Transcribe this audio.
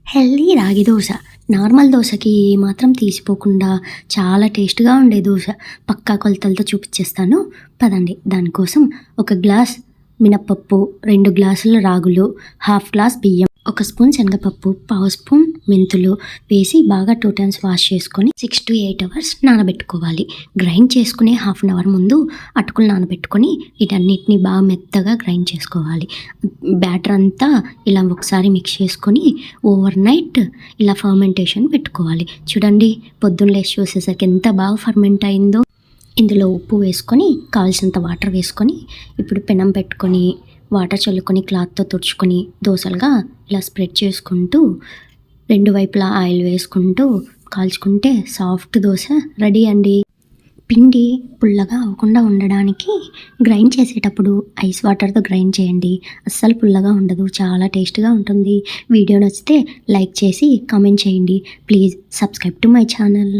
Healthy రాగి dosa. Normal దోశకి ఏమాత్రం తీసిపోకుండా చాలా టేస్ట్‌గా ఉండే దోశ. పక్కా కొలతలతో చూపిచ్చేస్తాను. పదండి. దానికోసం ఒక గ్లాస్ మినపప్పు, 2 గ్లాసుల రాగులు, హాఫ్ గ్లాస్ బియ్యం, ఒక స్పూన్ శనగపప్పు, పావు స్పూన్ మెంతులు వేసి బాగా 2 టైమ్స్ వాష్ చేసుకొని 6-8 అవర్స్ నానబెట్టుకోవాలి. గ్రైండ్ చేసుకునే హాఫ్ అన్ అవర్ ముందు అటుకులు నానబెట్టుకొని వీటన్నిటిని బాగా మెత్తగా గ్రైండ్ చేసుకోవాలి. బ్యాటర్ అంతా ఇలా ఒకసారి మిక్స్ చేసుకొని ఓవర్ నైట్ ఇలా ఫర్మెంటేషన్ పెట్టుకోవాలి. చూడండి, పొద్దున్న లేచి చూసేసరికి ఎంత బాగా ఫర్మెంట్ అయిందో. ఇందులో ఉప్పు వేసుకొని కావాల్సినంత వాటర్ వేసుకొని ఇప్పుడు పెనం పెట్టుకొని వాటర్ చల్లుకొని క్లాత్తో తుడుచుకొని దోశలుగా ఇలా స్ప్రెడ్ చేసుకుంటూ 2 వైపులా ఆయిల్ వేసుకుంటూ కాల్చుకుంటే సాఫ్ట్ దోశ రెడీ అండి. పిండి పుల్లగా అవ్వకుండా ఉండడానికి గ్రైండ్ చేసేటప్పుడు ఐస్ వాటర్తో గ్రైండ్ చేయండి. అస్సలు పుల్లగా ఉండదు, చాలా టేస్ట్గా ఉంటుంది. వీడియో నచ్చితే లైక్ చేసి కామెంట్ చేయండి. Please subscribe to my channel.